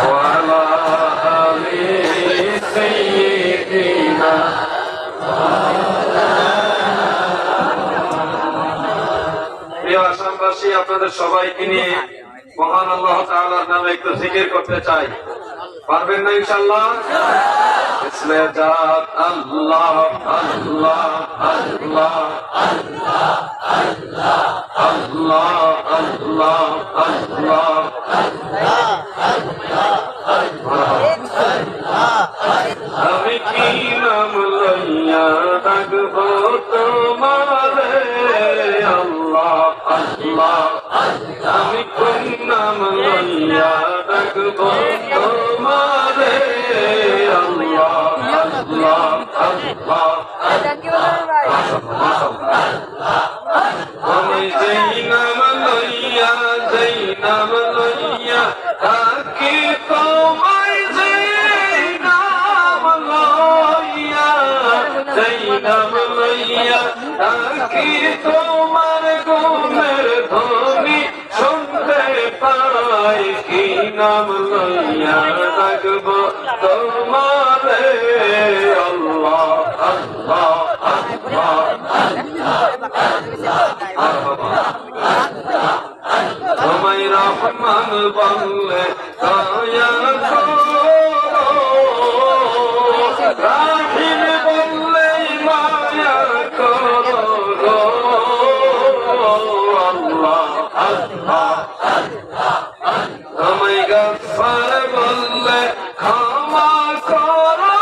وعلى آل سيدنا প্রিয় আসামবাসী, আপনাদের সবাইকে নিয়ে মহান আল্লাহ তাআলার নামে একটু জিকির করতে চাই। পারবেন না ইনশাআল্লাহ? ইসমে জাত আল্লাহ আল্লাহ আল্লাহ আল্লাহ আল্লাহ আল্লাহ আল্লাহ আমি কি নাম লইয়া ডাকবো তোমারে আল্লাহ আল্লাহ, আমি কোন নাম লইয়া ডাকবো তোমারে আল্লাহ আল্লাহ আল্লাহ। আমি যেই নাম লইয়া ডাকি তোমায়, যেই নাম লইয়া ডাকি তোমার গুণের ধ্বনি শুনতে পাই। কি নাম লইয়া ডাকবো তোমারে আল্লাহ আল্লাহ আল্লাহ। তোমায় রহমান বললে দয়া করো, রাহিম বললে মায়া করো আল্লাহ আল্লাহ। তোমায় গফফার বললে ক্ষমা করো,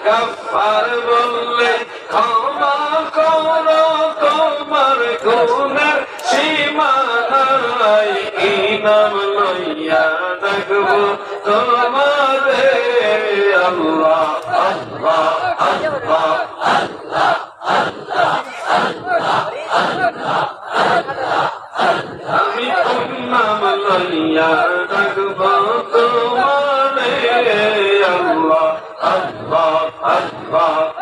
গফফার বললে ক্ষমা করো, তোমার গুণের সীমা নাই। কি নাম লইয়া ডাকবো তোমারে আল্লাহ আল্লাহ আল্লাহ আল্লাহ আল্লাহ আল্লাহ। আমি কোন নাম লইয়া ডাকবো তোমারে আল্লাহ আল্লাহ আল্লাহ আল্লাহ।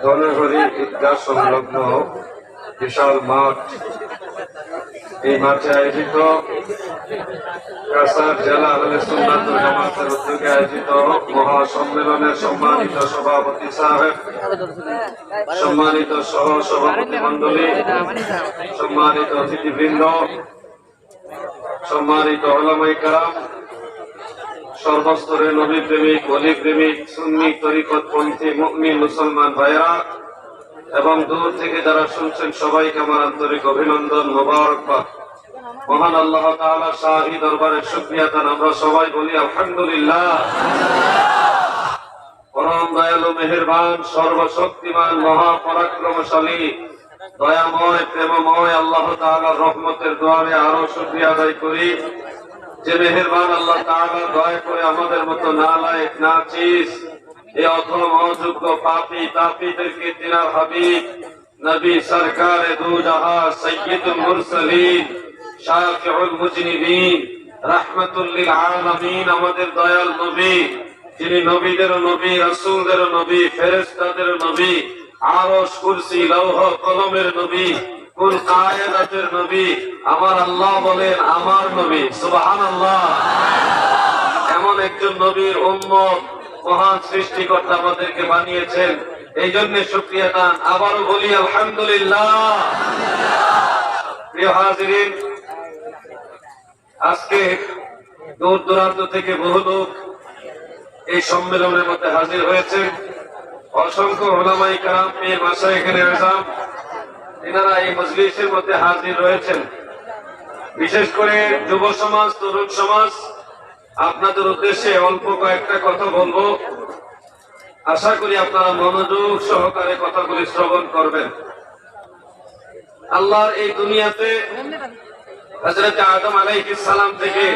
ধনেঘড়ি ঈদগাহ সংলগ্ন বিশাল মাঠ, এই মাঠে আয়োজিত কাছাড় জেলা আহলে সুন্নাত ওয়াল জামাতের উদ্যোগে আয়োজিত মহাসম্মেলনের সম্মানিত সভাপতি সাহেব, সম্মানিত সহ সভাপতি মন্ডলী, সম্মানিত অতিথিবৃন্দ, সম্মানিত উলামায়ে কেরাম, সর্বস্তরের নবী প্রেমিক, ওলি প্রেমিক, সুন্নি তরিকতপন্থী মুমিন মুসলমান ভাইরা এবং দূর থেকে যারা শুনছেন সবাইকে আমার আন্তরিক অভিনন্দন, মোবারকবাদ। মহান আল্লাহ তাআলার শাহী দরবারে শুকরিয়া জানান আমরা সবাই বলি আলহামদুলিল্লাহ। পরম দয়ালু, মেহেরবান, সর্বশক্তিমান, মহাপরাক্রমশালী, দয়াময়, প্রেমময় আল্লাহ তাআলার রহমতের দুয়ারে আরো শুকরিয়া আদায় করি যে মেহেরবান আল্লাহ তাআলা দয়া করে আমাদের মতো নালায়েক, নাচিস, এই অথম অযোগ্য পাপী তাপীদেরকে তিনার হাবিব নবী সরকারে দু জাহান সাইয়্যিদুল মুরসালিন শাফিউল মুজনিবিন রাহমাতুল লিল আলামিন, আমাদের দয়াল নবী, যিনি নবীদের নবী, রাসূলদের নবী, ফেরেশতাদের নবী, আরশ, কুরসি, লৌহ কলমের নবী, কুল কায়নাতের নবী, আমার আল্লাহ বলেন আমার নবী, সুবহানাল্লাহ। এমন একজন নবীর উম্মত মহান সৃষ্টিকর্তা আমাদেরকে বানিয়েছেন, এই জন্য শুকরিয়া দান আবারও বলি আলহামদুলিল্লাহ। প্রিয় হাজিরিন, আজকে দূর দূরান্ত থেকে বহু লোক এই সম্মেলনের মধ্যে হাজির হয়েছে। অসংখ্য উলামায়ে কেরাম, পীর মাশায়েখে আযম এনারা এই মজলিসের মধ্যে হাজির রয়েছেন। বিশেষ করে যুব সমাজ, তরুণ সমাজ, আপনাদের উদ্দেশ্যে অল্প কয়েকটা কথা বলবো। আশা করি আপনারা মনোযোগ সহকারে কথাগুলি শ্রবণ করবেন। আল্লাহর এই দুনিয়াতে হযরত আদম আলাইহিস সালাম থেকে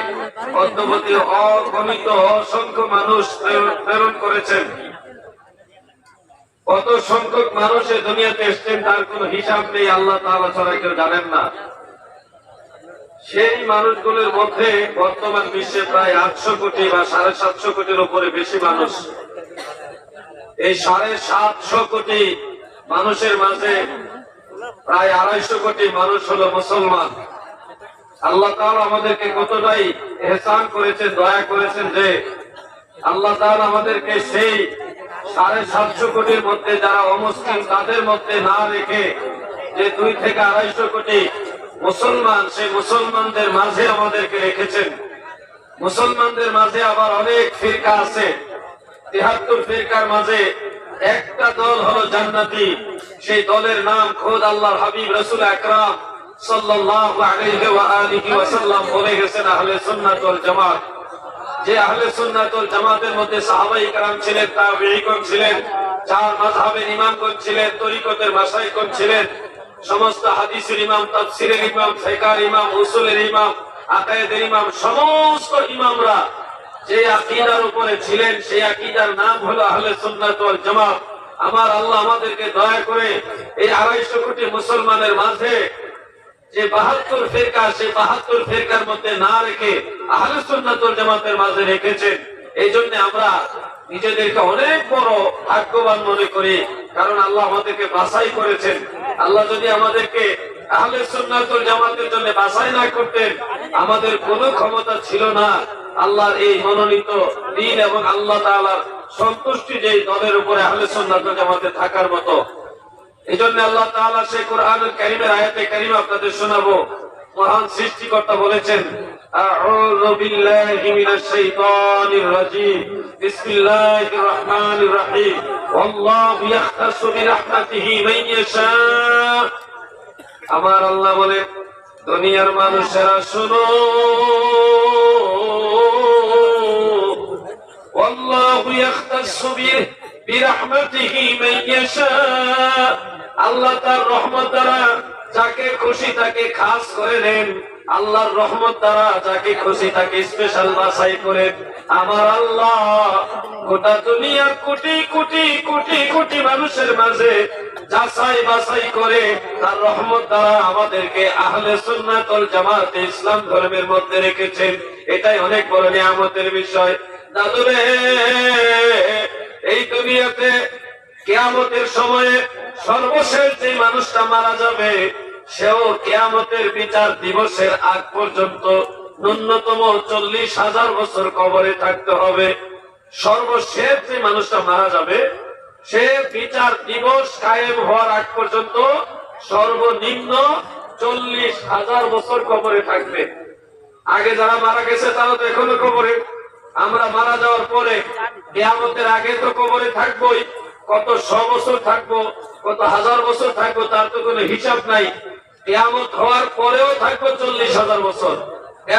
অদ্যবধি অগণিত অসংখ্য মানুষ প্রেরণ করেছেন। কত সংখ্যক মানুষ এই দুনিয়াতে এসেছেন তার কোনো হিসাব নেই, আল্লাহ তাআলা ছাড়া কেউ জানেন না। সেই মানুষগুলোর মধ্যে বর্তমান বিশ্বে প্রায় 800 কোটি বা 750 কোটির উপরে বেশি মানুষ। এই 750 কোটি মানুষের মাঝে প্রায় 250 কোটি মানুষ হলো মুসলমান। আল্লাহ তাআলা আমাদেরকে কতটাই ইহসান করেছেন, দয়া করেছেন যে আল্লাহ তাআলা আমাদেরকে সেই 750 কোটির মধ্যে যারা অমুসলিম তাদের মধ্যে না রেখে যে 2 থেকে 250 কোটি মুসলমান, সেই মুসলমানদের মাঝে আমাদেরকে রেখেছেন। মুসলমানদের মাঝে আবার অনেক ফিরকা আছে। 73 ফিরকার মাঝে একটা দল হলো জান্নাতি। সেই দলের নাম খোদ আল্লাহর হাবিব রাসূল আকরাম সাল্লাল্লাহু আলাইহি ওয়া আলিহি ওয়াসাল্লাম বলে গেছেন আহলে সুন্নাত ওয়াল জামাত। যে আহলে সুন্নাত ওয়াল জামাতের মধ্যে সাহাবায়ে কেরাম ছিলেন, তাবেঈগণ ছিলেন, চার মাযহাবের ইমামগণ ছিলেন, তরিকতের মাশায়েখগণ ছিলেন, সমস্ত হাদিসের ইমাম, তাফসীরের ইমাম, ফিকহের ইমাম, উসুলের ইমাম, আকিদার ইমাম, সমস্ত ইমামরা যে আকীদার উপরে ছিলেন সেই আকীদার নাম হলো আহলে সুন্নাত ওয়াল জামাত। আমার আল্লাহ আমাদেরকে দয়া করে এই 250 কোটি মুসলমানের মাঝে যে 72 ফিরকা, সেই 72 ফিরকার মধ্যে না রেখে আহলে সুন্নাত ওয়াল জামাতের মাঝে রেখেছেন। এই জন্য আমরা নিজেদেরকে অনেক বড় ভাগ্যবান মনে করি, কারণ আল্লাহ আমাদেরকে বাছাই করেছেন। আল্লাহ যদি আমাদেরকে আহলে সুন্নাত ওয়াল জামাতের জন্য বাছাই না করতেন, আমাদের কোনো ক্ষমতা ছিল না আল্লাহর এই মনোনীত দ্বীন এবং আল্লাহ তাআলার সন্তুষ্টি যে দলের উপরে আহলে সুন্নাত ওয়াল জামাতে থাকার মতো। এই জন্য আল্লাহ তাআলা সেই কোরআনুল কারীমের আয়াতে কারীমা আপনাদের শোনাবো। মহান সৃষ্টিকর্তা বলেছেন, আউযু বিল্লাহি মিনাশ শাইতানির রাজীম, বিসমিল্লাহির রহমানির রহিম, আল্লাহু ইয়াখতাসু বিরাহমাতিহি মান ইয়াশা। আমার আল্লাহ বলেন, দুনিয়ার মানুষেরা শুনো, আল্লাহু ইয়াখতাসু বিরাহমাতিহি মান ইয়াশা। আল্লাহ তার রহমত দ্বারা যাকে খুশি তাকে খাস করে নেন, আল্লাহর রহমত দ্বারা যাকে খুশি তাকে স্পেশাল বাছাই করেন। আমার আল্লাহ গোটা দুনিয়ার কোটি কোটি কোটি কোটি মানুষের মাঝে যাচাই বাছাই করে তার রহমত দ্বারা আমাদেরকে আহলে সুন্নাত ওয়াল জামাত ইসলাম ধর্মের মধ্যে রেখেছেন। এটাই অনেক বড় নিয়ামতের বিষয়। দাদুরে, এই দুনিয়াতে কিয়ামতের সময়ে সর্বশেষ যে মানুষটা মারা যাবে সেও কিয়ামতের বিচার দিবসের আগ পর্যন্ত ন্যূনতম 40,000 বছর কবরে থাকতে হবে। সর্বশেষ যে মানুষটা মারা যাবে সে বিচার দিবস কায়েম হওয়ার আগ পর্যন্ত সর্বনিম্ন 40,000 বছর কবরে থাকবে। আগে যারা মারা গেছে তারা তো এখনো কবরে। আমরা মারা যাওয়ার পরে কিয়ামতের আগে তো কবরে থাকবোই। কত 100 বছর থাকবো, কত 1000 বছর থাকবো তার তো কোনো হিসাব নাই। কিয়ামত হওয়ার পরেও থাকবো 40,000 বছর।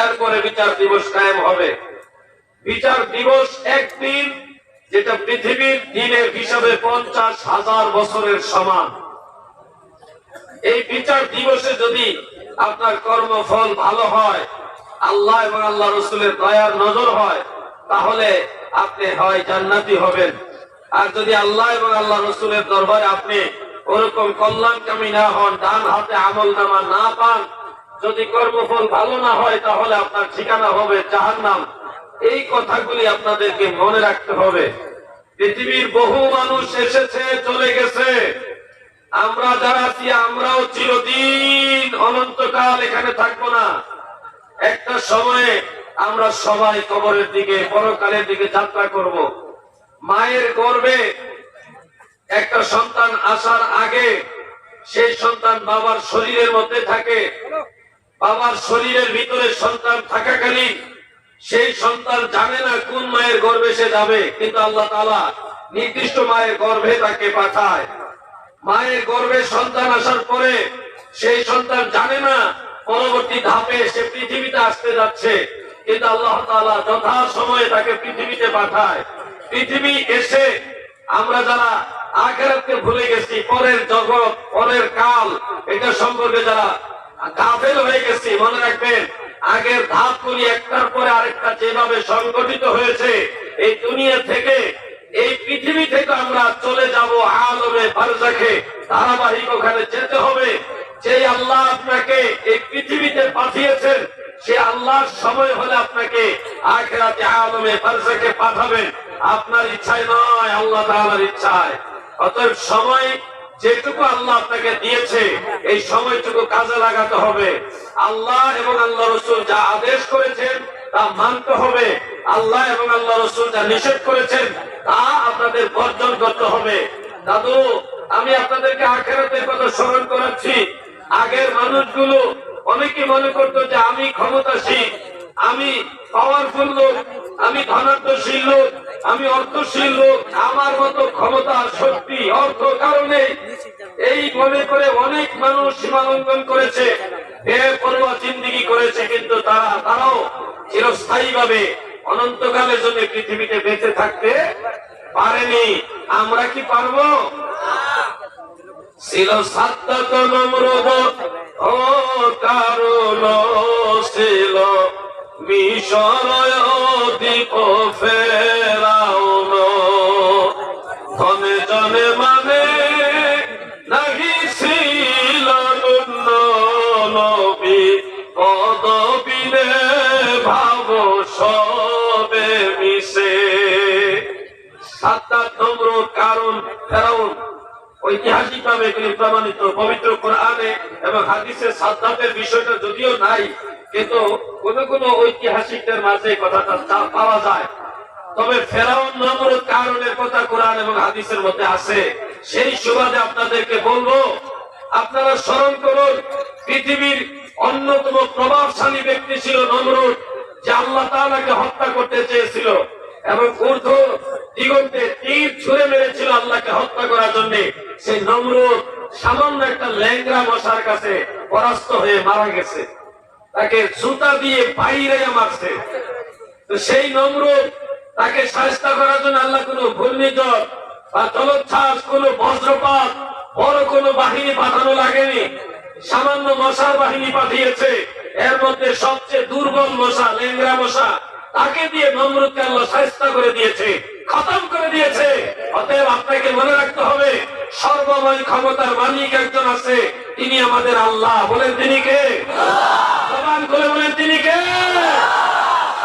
এরপরে বিচার দিবস কায়েম হবে। বিচার দিবস একদিন, যেটা পৃথিবীর দিনের হিসাবে 50,000 বছরের সমান। এই বিচার দিবসে যদি আপনার কর্মফল ভালো হয়, আল্লাহ এবং আল্লাহ রসুলের দয়ার নজর হয়, তাহলে আপনি হয় জান্নাতি হবেন। আর যদি আল্লাহ এবং আল্লাহ রসুলের দরবারে আপনি ওরকম কল্যাণকামী না হন, ডান হাতে আমল নামা না পান, যদি কর্মফল ভালো না হয়, তাহলে আপনার ঠিকানা হবে জাহান্নাম। এই কথাগুলি আপনাদেরকে মনে রাখতে হবে। পৃথিবীর বহু মানুষ এসেছে, চলে গেছে। আমরা যারা আছি আমরাও চিরদিন অনন্তকাল এখানে থাকবো না। একটা সময়ে আমরা সবাই কবরের দিকে, পরকালের দিকে যাত্রা করব। মায়ের গর্ভে একটা সন্তান আসার আগে সেই সন্তান বাবার শরীরের মধ্যে থাকে। বাবার শরীরের ভিতরে সন্তান থাকাকালীন সেই সন্তান জানে না কোন মায়ের গর্ভে সে যাবে, কিন্তু আল্লাহ তাআলা নির্দিষ্ট মায়ের গর্ভে তাকে পাঠায়। মায়ের গর্ভে সন্তান আসার পরে সেই সন্তান জানে না পরবর্তী ধাপে সে পৃথিবীতে আসতে যাচ্ছে, কিন্তু আল্লাহ তাআলা যথা সময়ে তাকে পৃথিবীতে পাঠায়। পৃথিবী এসে আমরা যারা আখিরাতকে ভুলে গেছি, পরের জগৎ, পরের কাল, এটা সম্পর্কে যারা গাফেল হয়ে গেছি। মনে রাখবেন, আগের ধাপগুলি একটার পরে আরেকটা যেভাবে সংগঠিত হয়েছে, এই দুনিয়া থেকে, এই পৃথিবী থেকে আমরা চলে যাব আলমে বারজাখে, ধারাবাহিক ওখানে যেতে হবে। যে আল্লাহ আপনাকে এই পৃথিবীতে পাঠিয়েছেন, সে আল্লাহর সময় হলে আপনাকে আখিরাতে আলমে বারজাখে পাঠাবেন। আপনার ইচ্ছায় নয়, আল্লাহ তাআলার ইচ্ছায়। অতএব সময় যেটুকু আল্লাহ আপনাকে দিয়েছে, এই সময়টুকু কাজে লাগাতে হবে। আল্লাহ এবং আল্লাহ রসুল যা আদেশ করেছেন তা মানতে হবে। আল্লাহ এবং আল্লাহ রসুল যা নিষেধ করেছেন তা আপনাদের বর্জন করতে হবে। দাদু, আমি আপনাদেরকে আখিরাতের কথা স্মরণ করাচ্ছি। আগের মানুষগুলো অনেকে মনে করতো যে আমি ক্ষমতাশীল, আমি পাওয়ারফুল লোক, আমি ধনাত্মশীল লোক, আমি অর্থশীল লোক, আমার মতো ক্ষমতা, শক্তি, অর্থ কারণে এই মনে করে অনেক মানুষ সীমালঙ্ঘন করেছে, বেপরোয়া জিন্দেগি করেছে। কিন্তু তারাও চিরস্থায়ী ভাবে অনন্তকালের জন্য পৃথিবীতে বেঁচে থাকতে পারেনি। আমরা কি পারবো? ছিল সাদ্দাত নমরুদ ও কারুন, ছিল মিশর দ্বীপ ফেরাউন, ধনে জনে মানে নাহি ছিল নবী, পদবিনে ভাব সবে মিশে। সাদ্দাত, নমরুদ, কারুন, ফেরাউন ঐতিহাসিক ভাবে এগুলি প্রমাণিত পবিত্র কোরআনে এবং হাদিসে। সাদ্দাতের বিষয়টা যদিও নাই, কিন্তু কোন কোন ঐতিহাসিকদের মাঝে কথাটা পাওয়া যায়। তবে ফেরাউন, নমরুদ, কারুনের কথা কোরআন এবং হাদিসের মধ্যে আছে। সেই সুবাদে আপনাদেরকে বলবো, আপনারা স্মরণ করুন, পৃথিবীর অন্যতম প্রভাবশালী ব্যক্তি ছিল নমরুদ, যে আল্লাহ তাআলাকে হত্যা করতে চেয়েছিল এবং ঊর্ধ্ব দিগন্তে তীর ছুঁড়ে মেরেছিল আল্লাহকে হত্যা করার জন্য। সেই নমরুদ সামান্য একটা ল্যাংড়া মশার কাছে পরাস্ত হয়ে মারা গেছে, তাকে জুতা দিয়ে বাইরে মারছে। তো সেই নমরুদ, তাকে শায়েস্তা করার জন্য আল্লাহ কোন ঘূর্ণিঝড় বা জলোচ্ছ্বাস, কোন বজ্রপাত, বড় কোন বাহিনী পাঠানো লাগেনি। সামান্য মশার বাহিনী পাঠিয়েছে। এর মধ্যে সবচেয়ে দুর্বল মশা, ল্যাংড়া মশা, তাকে দিয়ে নমরুদকে আল্লাহ শায়েস্তা করে দিয়েছে, খতম করে দিয়েছে। অতএব আপনাকে মনে রাখতে হবে, সর্বময় ক্ষমতার মালিক একজন আছে, তিনি আমাদের আল্লাহ। বলেন তিনি কে? জবান খুলে বলেন তিনি কে?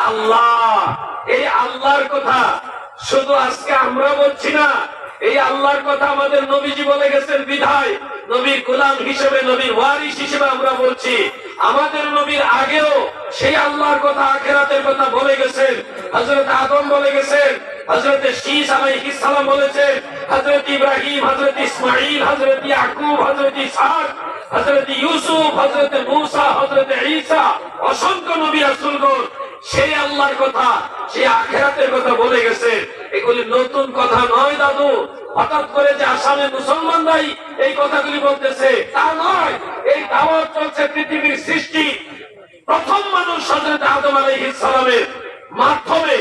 আল্লাহ। এই আল্লাহর কথা শুধু আজকে আমরা বলছি না, এই আল্লাহর কথা আমাদের নবীজি বলে গেছেন বিধায় নবীর গোলাম হিসেবে, নবীর ওয়ারিস হিসেবে আমরা বলছি। আমাদের নবীর আগেও সেই আল্লাহর কথা, আখিরাতের কথা বলে গেছেন। হযরত আদম বলে গেছেন, হযরত শীস আলাইহিস সালাম বলেছেন, হযরত ইব্রাহিম, হযরত ইসমাঈল, হযরত ইয়াকুব, হযরত ইসহাক, হযরত ইউসুফ, হযরত মূসা, হযরত ঈসা, অসংখ্য নবী রাসূলগণ সেই আল্লাহর কথা, সেই আখিরাতের কথা বলে গেছে। এগুলি নতুন কথা নয় দাদু। হঠাৎ করে যে আসামে মুসলমানরাই এই কথাগুলি বলতেছে তা নয়। এই দাওয়াত চলছে পৃথিবীর সৃষ্টি প্রথম মানুষ হযরত আদম আলাইহিস সালামের মাধ্যমে।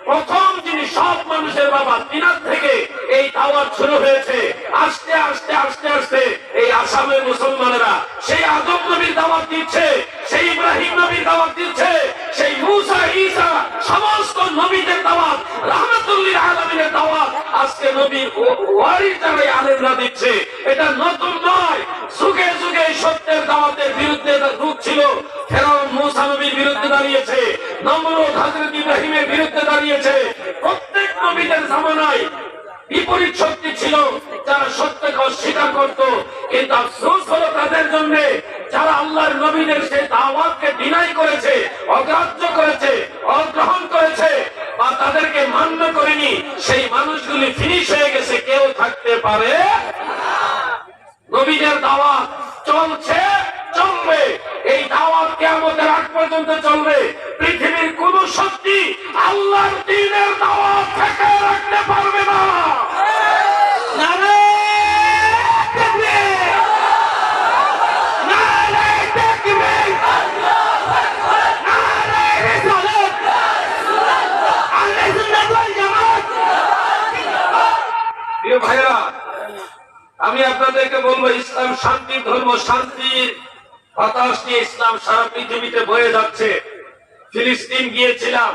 প্রথম যিনি সব মানুষের বাবা, তিনার থেকে এই দাওয়াত শুরু হয়েছে। আস্তে আস্তে আস্তে আস্তে এই আসামের মুসলমানেরা সেই আদম নবীর দাওয়াত দিচ্ছে, সেই ইব্রাহিম নবীর দাওয়াত দিচ্ছে, সেই মূসা, ঈসা, সমস্ত নবীদের দাওয়াত, রাহমাতুল লিল আলামিনের দাওয়াত আজকে নবীর ওয়ারিস যারা আলেমরা দিচ্ছে। এটা নতুন নয়। যুগে যুগে সত্যের দাওয়াতের বিরুদ্ধে রূপ ছিল। ফেরাউন মূসা নবীর বিরুদ্ধে দাঁড়িয়েছে, নমরুদ হযরত ইব্রাহিমের বিরুদ্ধে দাঁড়িয়েছে। প্রত্যেক নবীদের জামানায় বিপরীত শক্তি ছিল যারা সত্যকে অস্বীকার করত। কিন্তু আফসোস হলো তাদের জন্য যারা আল্লাহর নবীদের সেই দাওয়াতকে ডিনাই করেছে, অগ্রাহ্য করেছে, অগ্রহণ করেছে বা তাদেরকে মান্য করেনি। সেই মানুষগুলি ফিনিশ হয়ে গেছে, কেউ থাকতে পারে। নবীদের দাওয়াত চলছে, চলবে। এই দাওয়াত কিয়ামতের আগ পর্যন্ত চলবে। পৃথিবীর কোন শক্তি আল্লাহর দ্বীনের দাওয়াত থেকে রাখতে পারবে না। প্রিয় ভাইরা, আমি আপনাদেরকে বলবো, ইসলাম শান্তির ধর্ম, শান্তির বাতাস নিয়ে ইসলাম সারা পৃথিবীতে বয়ে যাচ্ছে। ফিলিস্তিন গিয়েছিলাম,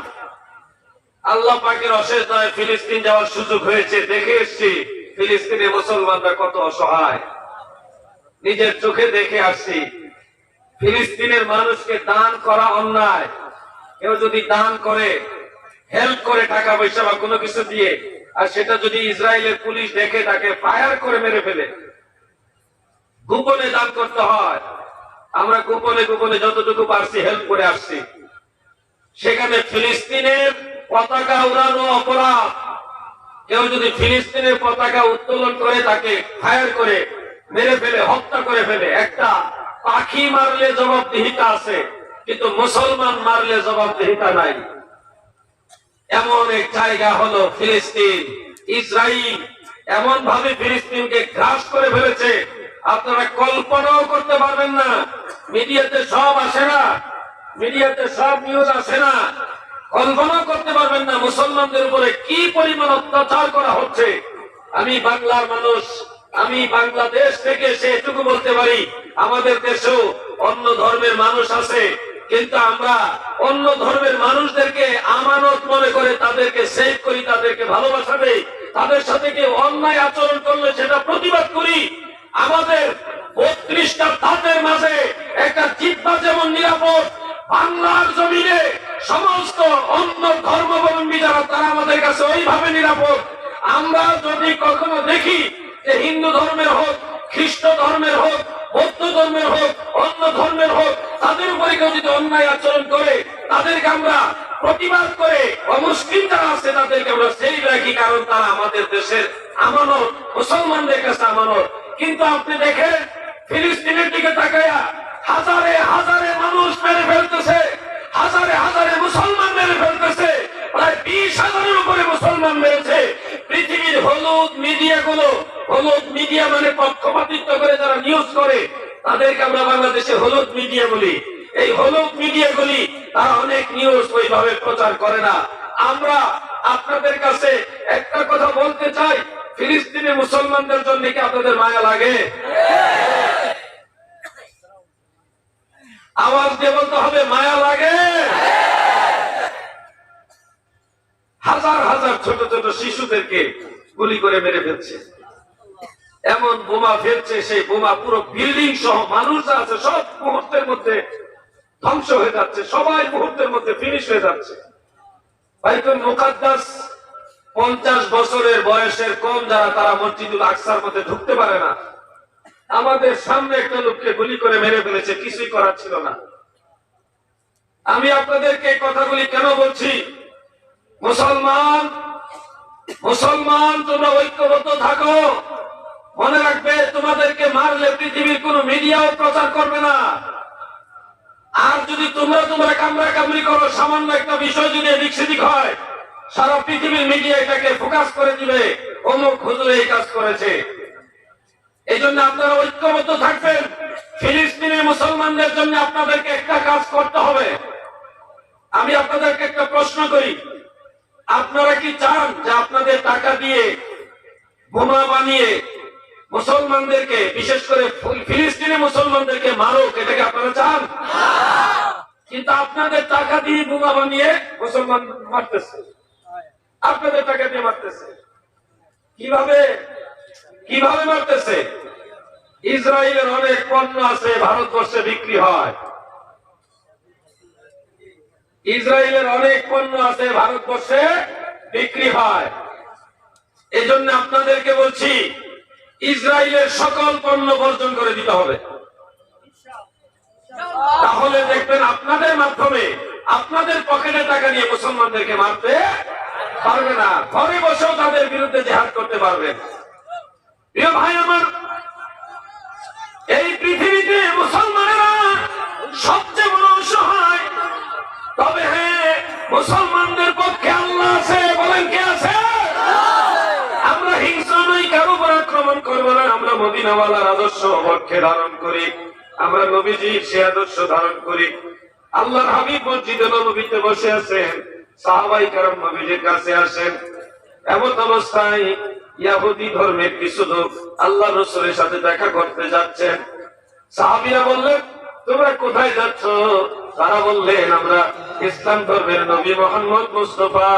আল্লাহ পাকের অশেষ দয়ায় ফিলিস্তিন যাওয়ার সুযোগ হয়েছে। দেখে এসছি ফিলিস্তিনে মুসলমানরা কত অসহায়, নিজের চোখে দেখে আসছি। ফিলিস্তিনের মানুষকে দান করা অন্যায়। কেউ যদি দান করে, হেল্প করে টাকা পয়সা বা কোনো কিছু দিয়ে, আর সেটা যদি ইসরায়েলের পুলিশ দেখে তাকে ফায়ার করে মেরে ফেলে, গোপনে দান করতে হয়। আমরা গোপনে গোপনে যতটুকু পারছি হেল্প করে আসছি। সেখানে ফিলিস্তিনের পতাকা উড়ানো অপরাধ। কেউ যদি ফিলিস্তিনের পতাকা উত্তোলন করে তাকে ফায়ার করে মেরে ফেলে, হত্যা করে ফেলে, একটা পাখি মারলে জবাবদিহিতা আছে, কিন্তু মুসলমান মারলে জবাবদিহিতা নাই। এমন এক জায়গা হলো ফিলিস্তিন। ইসরায়েল এমন ভাবে ফিলিস্তিনকে গ্রাস করে ফেলেছে, আপনারা কল্পনাও করতে পারবেন না। মিডিয়াতে সব আসে না, মিডিয়াতে সব নিউজ আসে না, কল্পনা করতে পারবেন না মুসলমানদের উপরে কি পরিমাণ অত্যাচার করা হচ্ছে। আমি বাংলার মানুষ, আমি বাংলাদেশ থেকে সেটুকু বলতে পারি, আমাদের দেশেও অন্য ধর্মের মানুষ আছে, কিন্তু আমরা অন্য ধর্মের মানুষদেরকে আমানত মনে করে তাদেরকে সেভ করি, তাদেরকে ভালোবাসা দেই। তাদের সাথে কেউ অন্যায় আচরণ করলে সেটা প্রতিবাদ করি। আমাদের 32টা দাঁতের মাঝে একটা জিহ্বা যেমন নিরাপদ, বাংলার জমিনে সমস্ত অন্য ধর্মাবলম্বী যারা তারা আমাদের কাছে ওইভাবে নিরাপদ। আমরা যদি কখনো দেখি যে হিন্দু ধর্মের হোক, খ্রিস্ট ধর্মের হোক, বৌদ্ধ ধর্মের হোক, অন্য ধর্মের হোক, তাদের উপরে কেউ যদি অন্যায় আচরণ করে তাদেরকে আমরা প্রতিবাদ করে, অমুসলিম যারা আছে তাদেরকে আমরা সেই রাখি, কারণ তারা আমাদের দেশের আমানত, মুসলমানদের কাছে আমানত। কিন্তু আপনি দেখেন ফিলিস্তিনের দিকে তাকায়া হাজারে হাজারে মানুষ মেরে ফেলতেছে, হাজারে হাজারে মুসলমান মেরে ফেলতেছে, প্রায় 20,000-এর উপরে মুসলমান মেরেছে। পৃথিবীর হলুদ মিডিয়াগুলো, হলুদ মিডিয়া মানে পক্ষপাতিত্ব করে যারা নিউজ করে, তাদেরকে আমরা বাংলাদেশে হলুদ মিডিয়া বলি। এই হলুদ মিডিয়াগুলি তারা অনেক নিউজ ওইভাবে প্রচার করে না। আমরা আপনাদের কাছে একটা কথা বলতে চাই, ফিলিস্তিনি মুসলমানদের জন্য কি আপনাদের মায়া লাগে? আওয়াজ দিয়ে বলতে হবে, মায়া লাগে? হাজার হাজার ছোট ছোট শিশুদেরকে গুলি করে মেরে ফেলছে, এমন বোমা ফেলছে, সেই বোমা পুরো বিল্ডিং সহ মানুষ যা আছে সব মুহূর্তের মধ্যে ধ্বংস হয়ে যাচ্ছে, সবাই মুহূর্তের মধ্যে ফিনিশ হয়ে যাচ্ছে। বাইতুল মুকাদ্দাস 50 বছরের বয়সের কম যারা, তারা মসজিদুল আকসার মধ্যে ঢুকতে পারে না। আমাদের সামনে একটা লোককে গুলি করে মেরে ফেলেছে, কিছুই করার ছিল না। আমি আপনাদেরকে এই কথাগুলি কেন বলছি? মুসলমান, মুসলমান তোমরা ঐক্যবদ্ধ থাকো। মনে রাখবে, তোমাদেরকে মারলে পৃথিবীর কোন মিডিয়াও প্রচার করবে না। আর যদি তোমরা কামড়া কামড়ি করো, সামান্য একটা বিষয় যদি এদিক সেদিক হয়, সারা পৃথিবীর মিডিয়া এটাকে ফোকাস করে দিবে, অমুক হুজুর এই কাজ করেছে। এই জন্য আপনারা ঐক্যবদ্ধ থাকবেন। ফিলিস্তিনের মুসলমানদের জন্য আপনাদেরকে একটা কাজ করতে হবে। আমি আপনাদেরকে একটা প্রশ্ন করি, আপনারা কি চান যে আপনাদের টাকা দিয়ে বোমা বানিয়ে মুসলমানদেরকে, বিশেষ করে ফিলিস্তিনি মুসলমানদেরকে মারুক? এটাকে আপনারা চান? কিন্তু আপনাদের টাকা দিয়ে বোমা বানিয়ে মুসলমান মারতেছে, আপনাদের টাকা দিয়ে মারতেছে। কিভাবে কিভাবে মারতেছে? ইসরায়েলের অনেক পণ্য আছে ভারতবর্ষে বিক্রি হয়, ইসরায়েলের অনেক পণ্য আছে ভারতবর্ষে বিক্রি হয়। এজন্য আপনাদেরকে বলছি, ইসরায়েলের সকল পণ্য বর্জন করে দিতে হবে। তাহলে দেখবেন আপনাদের মাধ্যমে, আপনাদের পকেটে টাকা নিয়ে মুসলমানদেরকে মারতে পারবে না, ঘরে বসেও তাদের বিরুদ্ধে জিহাদ করতে পারবেন। প্রিয় ভাই আমার, এই পৃথিবীতে মুসলমানেরা সবচেয়ে বড় অসহায়। তবে হ্যাঁ, মুসলমানদের পক্ষে আল্লাহ আছে। বলেন কে আছে? আমরা হিংসা নই, কারো উপর আক্রমণ করবো না। আমরা মদিনাওয়ালার আদর্শ পক্ষে ধারণ করি, আমরা নবীজির সে আদর্শ ধারণ করি। আল্লাহর হাবিব মসজিদে নববীতে বসে আছেন, সাহাবায়ে কেরাম নবীজির কাছে আসেন। এমন অবস্থায় ইহুদি ধর্মের কিছু লোক আল্লাহ রাসূলের সাথে দেখা করতে যাচ্ছেন। সাহাবীরা বললেন, তোমরা কোথায় যাচ্ছ? তারা বললেন, আমরা ইসলাম ধর্মের নবী মুহাম্মদ মুস্তাফা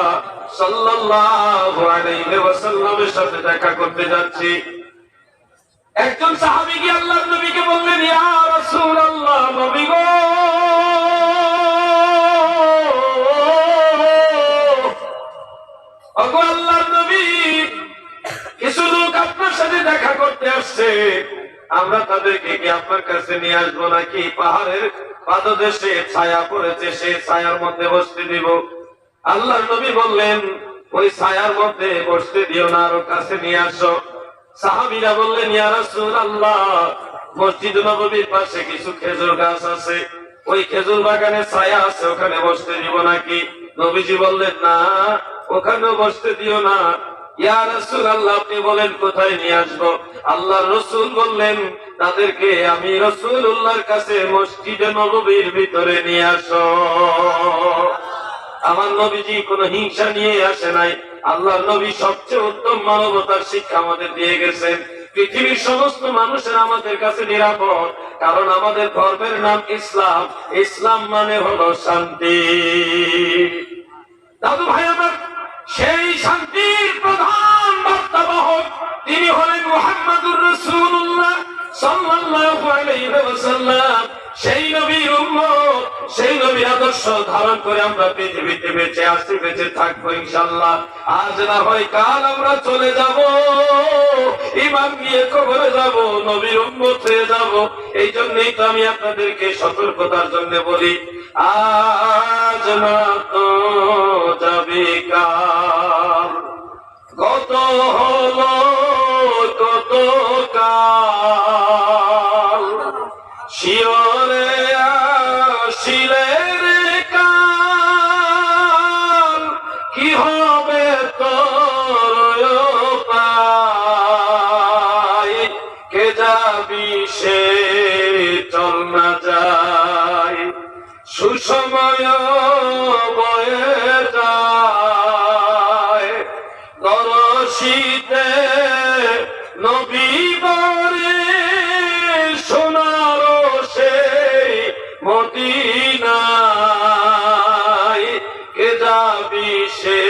সাল্লাল্লাহু আলাইহি ওয়াসাল্লামের সাথে দেখা করতে যাচ্ছি। একজন সাহাবী গিয়ে আল্লাহর নবীকে বললেন, ইয়া রাসূলুল্লাহ, নবী গো, ওগো আল্লাহর নবী, কিছু লোক আপনার সাথে দেখা করতে আসছে, আমরা তাদেরকে কি আপনার কাছে নিয়ে আসবো নাকি পাহাড়ের পাদদেশে ছায়া পড়েছে, সেই ছায়ার মধ্যে বসতে দিব? আল্লাহর নবী বললেন, ওই ছায়ার মধ্যে বসতে দিও না, আরো কাছে নিয়ে আসো। সাহাবীরা বললেন, ইয়া রাসূলুল্লাহ, মসজিদ নববীর পাশে কিছু খেজুর গাছ আছে, ওই খেজুর বাগানে ছায়া আছে, ওখানে বসতে দিব নাকি? নবীজি বললেন, না, ওখানেও বসতে দিও না। ইয়া রাসূলুল্লাহ, আপনি বলেন কোথায় নিয়ে আসবো? আল্লাহর রাসূল বললেন, তাদেরকে আমি রাসূলুল্লাহর কাছে মসজিদে নববীর ভিতরে নিয়ে আসো। আমার নবীজি কোনো হিংসা নিয়ে আসে নাই। আল্লাহর নবী সবচেয়ে উত্তম মানবতার শিক্ষা আমাদের দিয়ে গেছেন। পৃথিবীর সমস্ত মানুষের আমাদের কাছে নিরাপদ, কারণ আমাদের ধর্মের নাম ইসলাম। ইসলাম মানে হলো শান্তি। দাদু ভাই আমার, সেই শান্তির প্রধান বার্তাবাহক তিনি হলেন মুহাম্মদুর রাসূলুল্লাহ সাল্লাল্লাহু আলাইহি ওয়াসাল্লাম। সেই নবীর উম্মত, সেই নবীর আদর্শ ধারণ করে আমরা পৃথিবীতে বেঁচে আছি, বেঁচে থাকবো ইনশাআল্লাহ। আজ না হয় কাল আমরা চলে যাব, ঈমান নিয়ে কবরে যাব, নবীর উম্মত হয়ে যাব। এই জন্যই তো আমি আপনাদেরকে সতর্কতার জন্য বলি, আজ না তো যাবে কাল, কত হলো কত কাল, শিওরে আসিলে রে কাল, কি হবে তোর পায়, কে যাবি সে চল না যায়, সুসময় বয়ে যায়, দরশীতে নবী বরে সোনার সেই মদিনায়, কে যাবি সে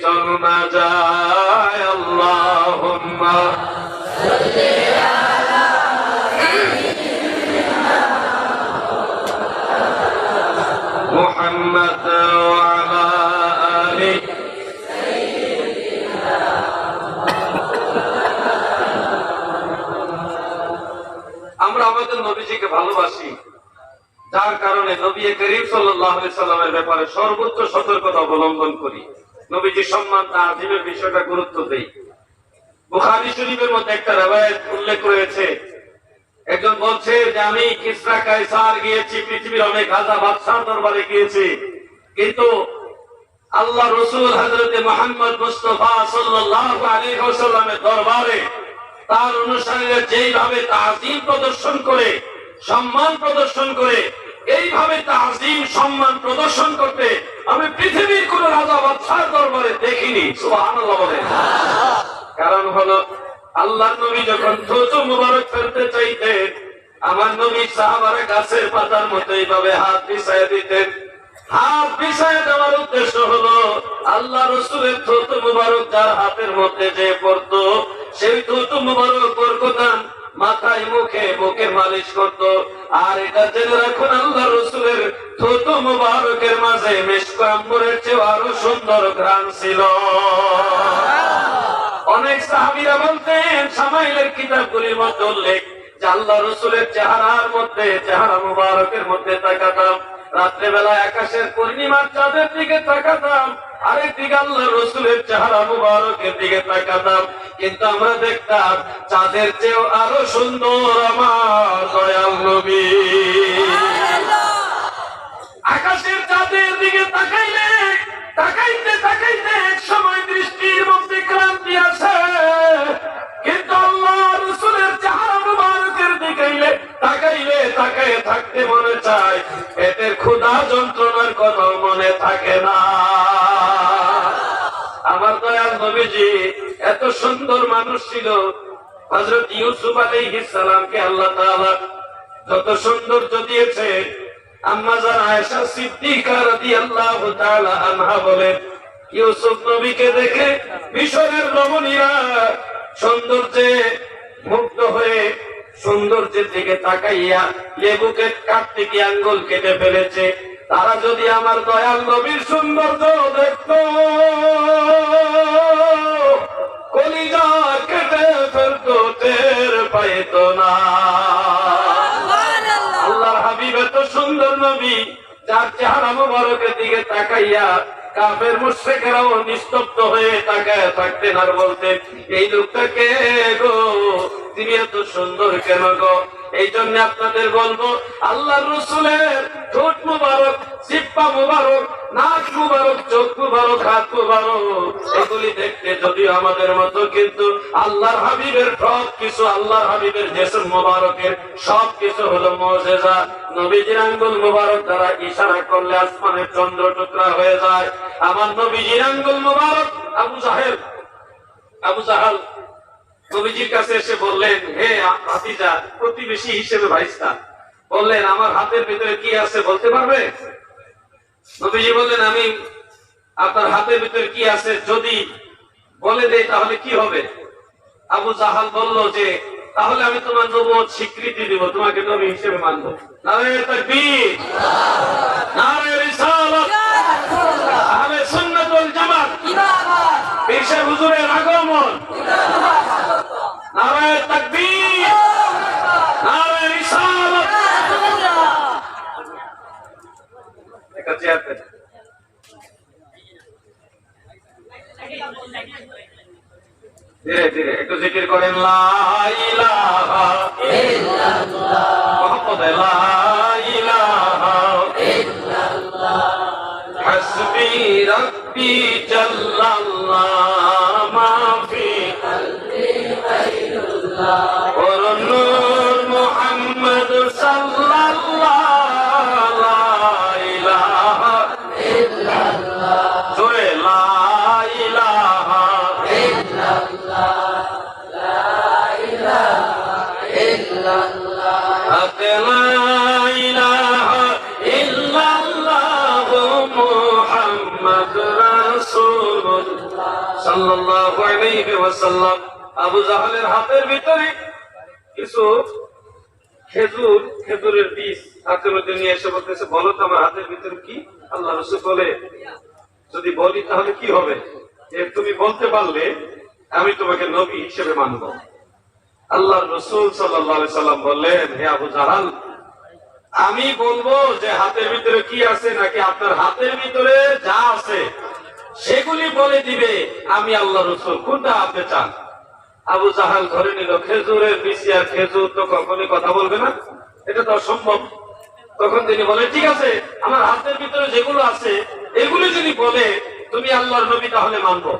চল না যায়। আল্লাহুম্মা সাল্লি আলা মুহাম্মাদ ওয়া আলা আলি আমরা আমাদের নবীজিকে ভালোবাসি, যার কারণে নবী করিম সাল্লাল্লাহু আলাইহি সাল্লামের ব্যাপারে সর্বোচ্চ সতর্কতা অবলম্বন করি। নবীজির সম্মান তাআযীমের বিষয়টা গুরুত্ব দেই। বুখারী শরীফের মধ্যে একটা riwayat উল্লেখ রয়েছে, একজন বলছে যে আমি কিসরা কায়সার গিয়েছি, পৃথিবীর অনেক রাজা বাদশার দরবারে গিয়েছি, কিন্তু আল্লাহ রাসূল হযরত মুহাম্মদ মুস্তাফা সাল্লাল্লাহু আলাইহি ওয়াসাল্লামের দরবারে তার অনুসারীরা যেইভাবে তাআযীম প্রদর্শন করে, সম্মান প্রদর্শন করে, এইভাবে তাআযীম সম্মান প্রদর্শন করতে আমি পৃথিবীর কোন রাজা বাদশার দরবারে দেখিনি। সুবহানাল্লাহ বলেন। কারণ হলো আল্লাহর নবী যখন থুতু মুবারক ফেলতে চাইতেন, আমার নবী সাহাবারা গাছের পাতার মতো এইভাবে হাত বিছায় দিতেন। হাত বিছায় দেওয়ার উদ্দেশ্য হলো আল্লাহ রাসূলের থুতু মুবারক যার হাতের মধ্যে যে পড়তো, সেই থুতু মুবারক বরকতান মাথায় মুখে বুকে মালিশ করত। আর এটা জেনে রাখুন, আল্লাহ রাসূলের থুতু মুবারকের মাঝে মিশক আম্বরের চেয়ে আরো সুন্দর ঘ্রাণ ছিল। অনেক সাহাবীরা বলতেন, শামাইলের কিতাবগুলির মধ্যে উল্লেখ যে আল্লাহ রাসূলের চেহারার মধ্যে, চেহারা মুবারকের মধ্যে তাকাতাম, রাত্রে বেলায় আকাশের পূর্ণিমার চাঁদের দিকে তাকাতাম, আরেকদিকে আল্লাহ রাসূলের চেহারা মুবারকের দিকে তাকাতাম, কিন্তু আমরা দেখতাম চাঁদের চেয়েও আরো সুন্দর আমার দয়াল নবী। আকাশের চাঁদের দিকে তাকাইলে তাকাইতে তাকাইতে এক সময় দৃষ্টির মধ্যে ক্লান্তি আসে, কিন্তু আল্লাহ রাসূলের চেহারা মুবারকের দিকে তাকাইলে তাকায় থাকতে মনে চায়, পেটের ক্ষুধা যন্ত্রণার কথা মনে থাকে না। আমার দয়াল নবীজি এত সুন্দর মানুষ ছিল। হযরত ইউসুফ আলাইহিস সালামকে আল্লাহ তাআলা যত সৌন্দর্য দিয়েছে। আম্মা জান আয়েশা সিদ্দিকা রাদিয়াল্লাহু তাআলা আনহা বলেন, ইউসুফ নবীকে দেখে মিশরের রমণীরা সৌন্দর্যে মুগ্ধ হয়ে সৌন্দর্যের দিকে তাকাইয়া লেবুকে কাটতে গিয়ে আঙ্গুল কেটে ফেলেছে। তারা যদি আমার দয়াল নবীর সৌন্দর্য দেখত, কলিজা কেটে ফেলতো, টের পাইত না। আল্লাহর হাবিব এত সুন্দর নবী, যার চেহারা মুবারকের দিকে তাকাইয়া কাফের মুশরিকরাও নিস্তব্ধ হয়ে তাকায় থাকতেন আর বলতেন, এই লোকটা কে গো, তিনি এত সুন্দর কেন গো? এই জন্য আপনাদের বলবো, আল্লাহর রাসূলের ঠোঁট মুবারক, জিহ্বা মুবারক, নাক মুবারক, চোখ মুবারক, হাত মুবারক, এগুলি দেখতে যদিও আমাদের মতো, কিন্তু আল্লাহর হাবিবের সব কিছু, আল্লাহর হাবিবের জিসম মুবারকের সব কিছু হলো মুজিজা। নবীজির আঙ্গুল মুবারক দ্বারা ইশারা করলে আসমানের চন্দ্র টুকরা হয়ে যায়। আমার নবীজির আঙ্গুল মুবারক আবু জাহাল নবীজির কাছে এসে বললেন, হে ভাতিজা, প্রতিবেশী হিসেবে ভাইস্তা, বললেন আমার হাতের ভিতরে কি আছে বলতে পারবে? নবীজি বললেন, আমি আপনার হাতের ভিতরে কি আছে যদি বলে দেই তাহলে কি হবে? আবু জাহাল বলল যে, তাহলে আমি তোমার নবুয়ত স্বীকৃতি দিব, তোমাকে নবী হিসেবে মানব। নারে তাকবীর, নারে রিসালাত, আহলে সুন্নাত ওয়াল জামাত, পীর সাহেব হুজুরের আগমন, নারে তাকবীর, নারে রিসালাত। ধীরে ধীরে একটু জিকির করেন, লা ইলাহা ইল্লাল্লাহ, মুহাম্মদ লা ইলাহা ইল্লাল্লাহ, হাসবি রাব্বি জাল্লাল্লাহ, মা ফি কলবি গায়রুল্লাহ, ওয়া নূর মুহাম্মদ সাল্লাল্লাহ, লা ইলাহা ইল্লাল্লাহ, জোরে লা ইলাহা ইল্লাল্লাহ, লা ইলাহা ইল্লাল্লাহ, লা ইলাহা ইল্লাল্লাহ, মুহাম্মদ রাসূলুল্লাহ সাল্লাল্লাহু আলাইহি ওয়াসাল্লাম। আবু জাহালের হাতের ভিতরে কিছু খেজুরের বীজ হাতের মধ্যে নিয়ে এসে বলতেছে, বলো তো আমার হাতের ভিতরে কি? আল্লাহ রাসূল বলে, যদি বলি তাহলে কি হবে? যে তুমি বলতে পারলে আমি তোমাকে নবী হিসেবে মানব। আল্লাহ রাসূল সাল্লাল্লাহু আলাইহি সাল্লাম বললেন, হে আবু জাহাল, আমি বলবো যে হাতের ভিতরে কি আছে, নাকি আপনার হাতের ভিতরে যা আছে সেগুলি বলে দিবে আমি আল্লাহ রাসূল, কোনটা আপনি চান? আবু জাহাল ধরে নিল খেজুরের বিচি, আর খেজুর তো কখনোই কথা বলবে না, এটা তো অসম্ভব। তখন তিনি বলে, ঠিক আছে, আমার হাতের ভিতরে যেগুলো আছে এগুলি যদি বলে তুমি আল্লাহর নবী তাহলে মানবো।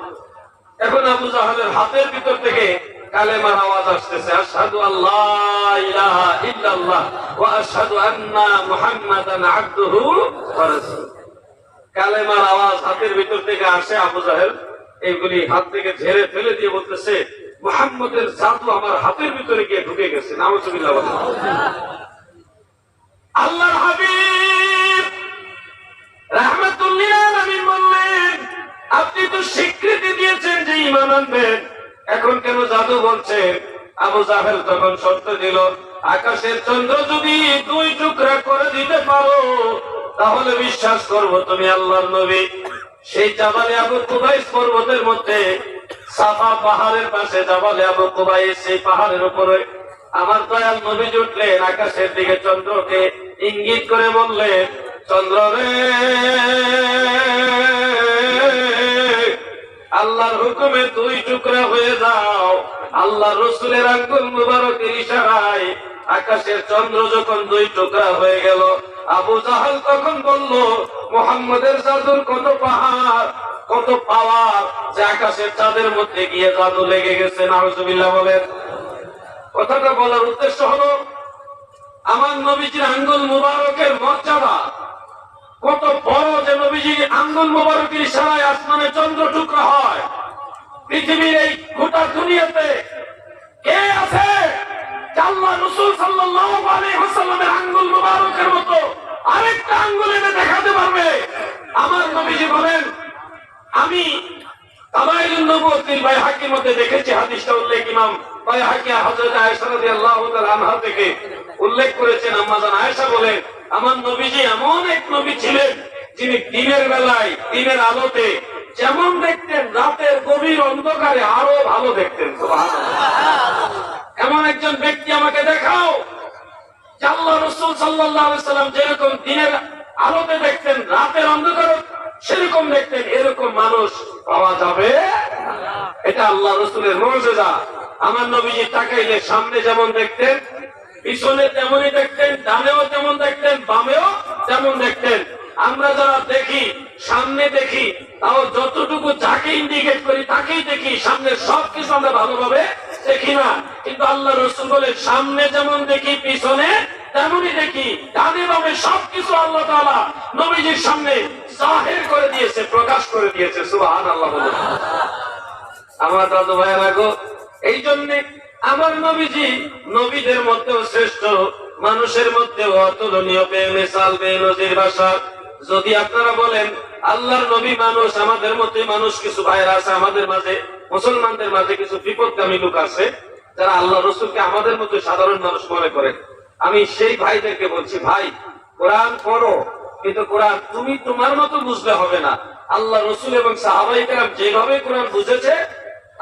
এখন আবু জাহালের হাতের ভিতর থেকে কালেমার আওয়াজ আসতেছে, আশহাদু আল্লাহ ইলাহা ইল্লাল্লাহ ওয়া আশহাদু আন্না মুহাম্মাদান আবদুহু ওয়া রাসূলুহু। কালেমার আওয়াজ হাতের ভিতর থেকে আসে। আবু জাহেল এইগুলি হাত থেকে ঝেড়ে ফেলে দিয়ে বলতেছে, মুহাম্মদের জাদু আমার হাতের ভিতরে গিয়ে ঢুকে গেছে। নাউযুবিল্লাহ। আল্লাহর হাবিব রাহমাতুল লিল আলামিন বললেন, আপনি তো স্বীকৃতি দিয়েছেন যে ঈমান আনবেন, এখন কেন জাদু বলছেন? আবু জাহেল তখন শর্ত দিল, আকাশের চন্দ্র যদি দুই টুকরা করে দিতে পারো তাহলে বিশ্বাস করব তুমি আল্লাহর নবী। সেই জাবালে আবু কুবাইস পর্বতের মধ্যে, সাফা পাহাড়ের পাশে জাবালে আবু কুবাইস, সেই পাহাড়ের উপরে আমার দয়াল নবী উঠলেন, আকাশের দিকে চন্দ্রকে ইঙ্গিত করে বললেন, চন্দ্র রে, আল্লাহর হুকুমে দুই টুকরা হয়ে যাও। আল্লাহ রসুলের আঙ্গুল মুবারকের ইশারায় আকাশের চন্দ্র যখন দুই টুকরা হয়ে গেল, আবু জাহাল তখন বলল, মুহাম্মদের জাদুর কত পাহাড়, কত পাওয়ার, যে আকাশের চাঁদের মধ্যে গিয়ে জাদু লেগে গেছে। নাউযুবিল্লাহ বলেন। কথাটা বলার উদ্দেশ্য হলো, আমার নবীজির আঙ্গুল মুবারকের মর্যাদা কত বড়, যে নবীজির আঙ্গুল মুবারকের ইশারায় আসমানে চন্দ্র টুকরা হয়। পৃথিবীর এই গোটা দুনিয়াতে কে আছে আল্লাহ রাসূল সাল্লাল্লাহু আলাইহি ওয়াসাল্লামের আঙ্গুল মুবারকের মতো আরেকটা আঙ্গুল এনে দেখাতে পারবে? আমার নবীজি বলেন, আমি তাবাইলুন নবুওয়াতিল বাইহাকির মধ্যে দেখেছি, হাদিসটা উল্লেখ ইমাম বাইহাকি হযরত আয়েশা রাদিয়াল্লাহু তাআলা আনহা থেকে উল্লেখ করেছেন। আম্মা জান আয়েশা বলেন, আমার নবীজি এমন এক নবী ছিলেন যিনি দিনের বেলায় দিনের আলোতে যেমন দেখতেন, রাতের গভীর অন্ধকারে আরো ভালো দেখতেন। সুবহানাল্লাহ। এমন একজন ব্যক্তি আমাকে দেখাও যে আল্লাহ রাসূল সাল্লাল্লাহু আলাইহি সাল্লাম যেরকম দিনের আলোতে দেখতেন, রাতের অন্ধকারে সেরকম দেখতেন। এরকম মানুষ পাওয়া যাবে? এটা আল্লাহ রাসূলের মুজিজা। আমার নবীজি তাকাইলে সামনে যেমন দেখতেন, পিছনে তেমনই দেখতেন, ডানেও তেমন দেখতেন, বামেও তেমন দেখতেন। আমরা যারা দেখি, সামনে দেখি, তাও যতটুকু যাকে ইন্ডিকেট করি তাকেই দেখি, সামনে সবকিছু আমরা ভালোভাবে দেখি না। কিন্তু আল্লাহ রাসূল বলে, সামনে যেমন দেখি পিছনে তেমনই দেখি, ডানে বামে সবকিছু আল্লাহ তাআলা নবীজির সামনে জাহির করে দিয়েছে, প্রকাশ করে দিয়েছে। সুবহানাল্লাহ। আমার দাদু ভাইয়েরা গো, এই জন্য আমার নবীজি নবীদের মধ্যেও শ্রেষ্ঠ, মানুষের মধ্যেও অতুলনীয়, বেমিসাল বেনজির ভাষা। যদি আপনারা বলেন আল্লাহর নবী মানুষ, আমাদের মধ্যে মানুষ কিছু ভাইরা আছে, আমাদের মাঝে মুসলমানদের মাঝে কিছু বিপদগামী লোক আছে যারা আল্লাহ রাসূলকে আমাদের মতো সাধারণ মানুষ মনে করে। আমি সেই ভাইদেরকে বলছি, ভাই কোরআন পড়ো, কিন্তু কোরআন তুমি তোমার মতো বুঝলে হবে না। আল্লাহ রাসূল এবং সাহাবায়ে কেরাম যেভাবে কোরআন বুঝেছে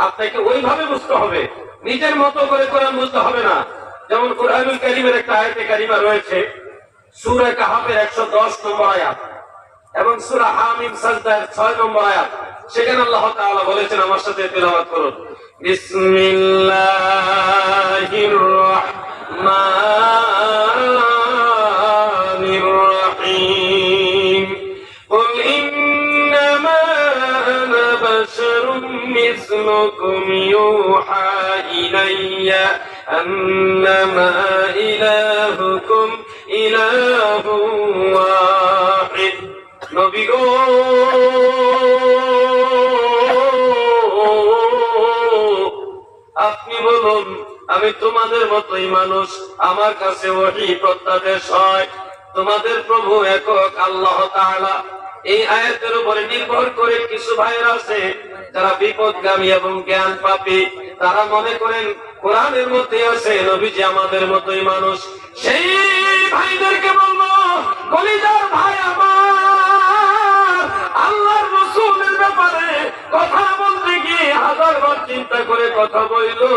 আপনাকে ওইভাবে বুঝতে হবে, নিজের মতো করে কোরআন বুঝতে হবে না। যেমন কোরআনুল কারীমের একটা আয়াতে কারিমা রয়েছে, সূরা কাহফের 110 নম্বর আয়াত এবং সূরা হামিম সাজদার 6 নম্বর আয়াত। সেখানে আল্লাহ তাআলা বলেছেন, আমার সাথে তেলাওয়াত করুন, বিসমিল্লাহির রাহমানির রাহিম, কুল ইন্নামা আনা বাশারুম মিসলুকুম ইউহা ইলাইয়া আন্নামা ইলাহুকুম ইলাহুন ওয়াহিদ। নবী গো, আপনি বলুন, আমি তোমাদের মতোই মানুষ, আমার কাছে ওহী প্রত্যাদেশ হয়, তোমাদের প্রভু একক আল্লাহ তাআলা। এই আয়াতের উপরে নির্ভর করে কিছু ভাইরা আছে যারা বিপদগামী এবং জ্ঞান পাপী, তারা মনে করেন কোরআনের মধ্যে আছে নবীজি আমাদের মতোই মানুষ। সেই ভাইদেরকে বলবো, কলিজার ভাই আমার, আল্লাহর রাসূলের ব্যাপারে কথা বলতে গিয়ে হাজারবার চিন্তা করে কথা বইলো,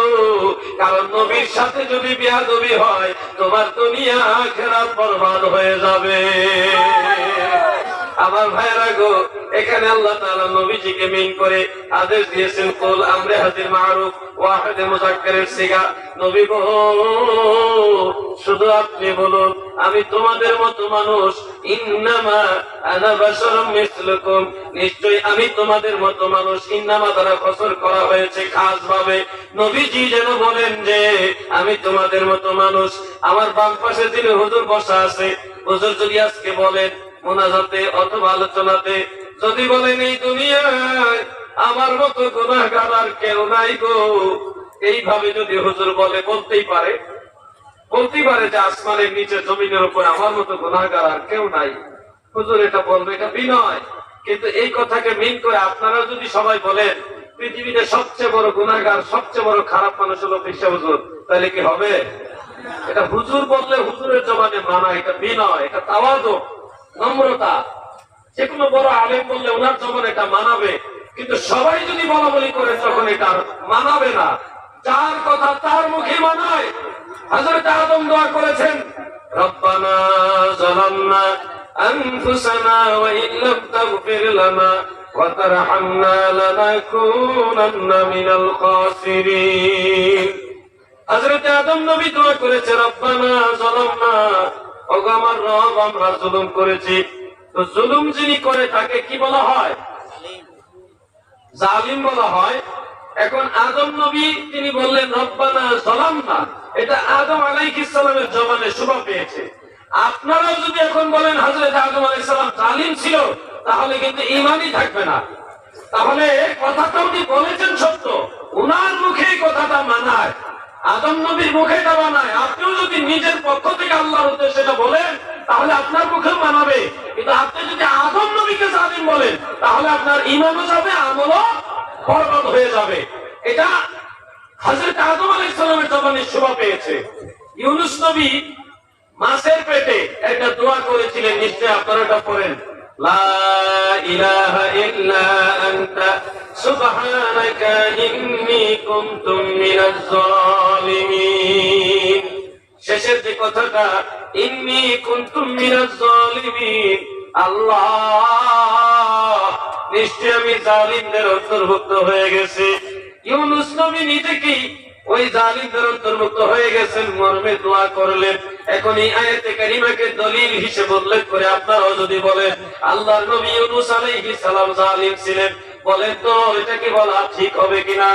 কারণ নবীর সাথে যদি বেয়াদবি হয় তোমার দুনিয়া আখিরাত বরবাদ হয়ে যাবে। আমার ভাইরা গো, এখানে আল্লাহ তাআলা নবীজিকে মিন করে আদেশ দিয়েছেন, কুল আমরে হাজির মারুফ ওয়াহিদে মুযাক্কারের সিগা। নবী গো, শুধু আপনি বলুন, আমি তোমাদের মতো মানুষ, ইন্নামা আনা বাশারুম মিসলুকুম, নিশ্চয়ই আমি তোমাদের মতো মানুষ। ইন্নামা দ্বারা ফসল করা হয়েছে খাস ভাবে। নবীজি যেন বলেন যে আমি তোমাদের মতো মানুষ। আমার বাম পাশে যিনি হুজুর বসা আছে, হুজুর যদি আজকে বলেন মুনাজাতে অথবা আলোচনাতে, যদি বলেন এই দুনিয়ায় আমার মতো গুনাহগার আর কেউ নাই গো, এইভাবে যদি হুজুর বলে, বলতেই পারে যে আসমানের নিচে জমিনের উপর আমার মতো গুনাহগার আর কেউ নাই, হুজুর এটা বলবে, এটা বিনয়। কিন্তু এই কথাকে মিন করে আপনারা যদি সবাই বলেন পৃথিবীতে সবচেয়ে বড় গুনাহগার, সবচেয়ে বড় খারাপ মানুষ হলো বিশ্ব হুজুর, তাহলে কি হবে? এটা হুজুর বললে হুজুরের জবানে মানা, এটা বিনয়, এটা তাওয়াদু, নম্রতা। যে কোনো বড় আলেম বললে ওনার জবানে এটা মানাবে, কিন্তু সবাই যদি বলা বলি করে তখন এটা মানাবে না। যার কথা তার মুখে মানায়। হযরত আদম দোয়া করেছেন, রব্বানা যালামনা আনফুসানা ওয়া ইল্লাম তাগফির লানা ওয়া তারহামনা লানাকুনান্না মিনাল খাসিরিন। হযরত আদম নবী দোয়া করেছে, রব্বানা যালামনা, ওগো আমার রব, আমরা জুলুম করেছি। তো জুলুম যিনি করে তাকে কি বলা হয়? জালিম বলা হয়। এখন আদম নবী তিনি বললেন রব্বানা যালামনা, এটা আদম আলাইহিস সালামের জবানে শোভা পেয়েছে। আপনারাও যদি এখন বলেন হযরত আদম আলাইহিস সালাম জালিম ছিল, তাহলে কিন্তু ঈমানই থাকবে না। তাহলে কথাটা উনি বলেছেন সত্য, উনার মুখে কথাটা মানায়। আদম নবীর মুখে এটা বানায়, আপনিও যদি নিজের পক্ষ থেকে আল্লাহর উদ্দেশ্যে সেটা বলেন তাহলে আপনার মুখেও মানাবে। কিন্তু আপনি যদি আদম নবীকে জালিম বলেন তাহলে আপনার ঈমানও যাবে, আমলও বরবাদ হয়ে যাবে। এটা হযরত আদম আলাইহিস সালামের জবানে শোভা পেয়েছে। ইউনূস নবী মাছের পেটে একটা দোয়া করেছিলেন, নিশ্চয়ই আপনারা এটা পড়েন, লা ইলাহা ইল্লা আনতা সুবহানাকা ইন্নী কুনতু মিনাজ জালিমিন। শেষের যে কথাটা, ইন্নী কুনতু মিনাজ জালিমিন, আল্লাহ নিশ্চয় আমি জালিমদের অন্তর্ভুক্ত হয়ে গেছি। ইউনূস নবী নিজেকেই ওই জালিমদের অন্তর্ভুক্ত হয়ে গেছেন মর্মে দোয়া করলেন। এখন এই আয়াতে কারিমাকে দলিল হিসেবে উল্লেখ করে আপনারাও যদি বলেন আল্লাহর নবী ইউনূস আলাইহিস সালাম জালিম ছিলেন, বলেন তো এটা কি বলা ঠিক হবে কিনা?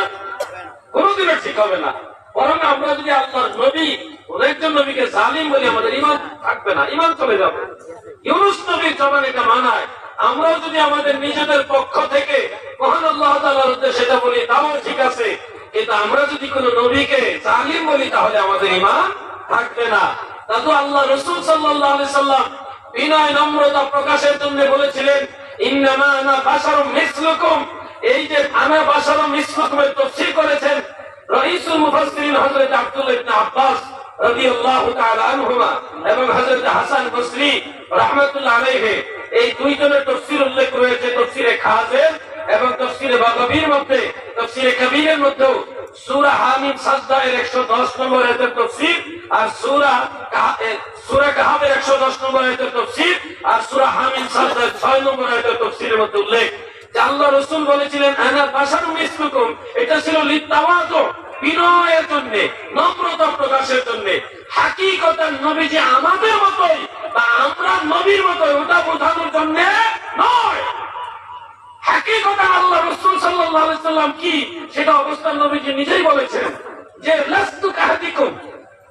কোনোদিনও ঠিক হবে না। বরং আমরা যদি আল্লাহর নবী একজন নবীকে জালিম বলি, আমাদের ঈমান থাকবে না, ঈমান চলে যাবে। ইউনূস নবীর জবান এটা মানায়। আমরাও যদি আমাদের নিজেদের পক্ষ থেকে মহান আল্লাহ তাআলার উদ্দেশ্যে সেটা বলি তাও ঠিক আছে, কিন্তু আমরা যদি কোন নবীকে জালিম বলি তাহলে আমাদের ঈমান থাকবে না। তাতো আল্লাহ রাসূল সাল্লাল্লাহু আলাইহি সাল্লাম বিনয় নম্রতা প্রকাশের জন্য বলেছিলেন, ইন্নামা আনা বাশারুম মিসলুকুম। এই যে আনা বাশারুম মিসলুকুমের তাফসীর করেছেন রাইসুল মুফাসসিরিন হযরত আব্দুল্লাহ ইবনে আব্বাস রাদিয়াল্লাহু তাআলা আনহুমা এবং হযরত হাসান বসরি রাহমাতুল্লাহ আলাইহি। এই দুইজনের তাফসীর উল্লেখ রয়েছে তাফসীরে খাজের এবং তাফসীরে বাগাবীর মধ্যে। তাফসীরে কবীরের মধ্যে সূরা হামিম সাজদা এর 110 নম্বর আয়াতের তাফসীর, আর সূরা কাহাফের 110 নম্বর আয়াতের তাফসীর, আর সূরা হামিম সাজদা 6 নম্বর আয়াতের তাফসীরের মধ্যে উল্লেখ যে আল্লাহ রাসূল বলেছিলেন আনা বাশারুম মিসলুকুম। এটা ছিল লিতাওয়াযু, বিনয়ের জন্য, নম্রতা প্রকাশের জন্য। হাকিকতান নবীজি আমাদের মতোই বা আমরা নবীর মতোই ওটা বোঝানোর জন্য নয়। হাকিকতান আল্লাহ রাসূল সাল্লাল্লাহু আলাইহি সাল্লাম কি সেটা অবস্থান নবীজি নিজেই বলেছেন যে লাস্তু কাহাদিকুম।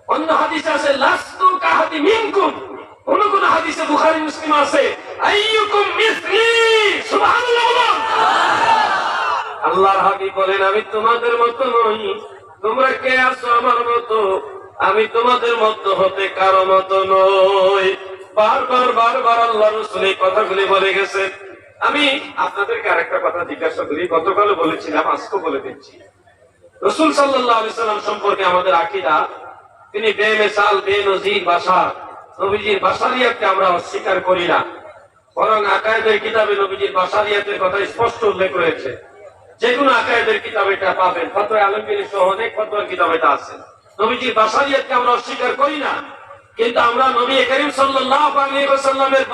অন্য হাদিসে আছে লাস্তু কাহাদি মিনকুম। কোন কোন হাদিসে বুখারী মুসলিম আছে আইয়ুকুম মিসলি। সুবহানাল্লাহ বলুন। আল্লাহর হাবিব বলেন আমি তোমাদের মতো নই। তোমরা কে আছো আমার মতো? আমি তোমাদের মতো হতে কারো মতো নই। বারবার বারবার আল্লাহ রাসূল এই কথাগুলি বলে গেছেন। আমি আপনাদেরকে আরেকটা কথা জিজ্ঞাসা করি, গতকালও বলেছিলাম, আজকে বলে দিচ্ছি। রাসূল সাল্লাল্লাহু আলাইহি সাল্লাম সম্পর্কে আমাদের আকীদা, তিনি বেমিসাল বেনজির বাশার। নবীজির বাশারিয়াতকে আমরা অস্বীকার করি না, বরং আকায়েদের কিতাবে নবীজির বাশারিয়াতের কথা স্পষ্ট উল্লেখ রয়েছে। যে কোনো আকায়েদের কিতাবে এটা পাবেন, ফতোয়া আলমগীর সহ অনেক ফতোয়ার কিতাবে এটা আছে। নবীজির বাশারিয়াতকে আমরা অস্বীকার করি না, কিন্তু আমরা নবী করিম সাল্লাল্লাহু আলাইহি ওয়াসাল্লামের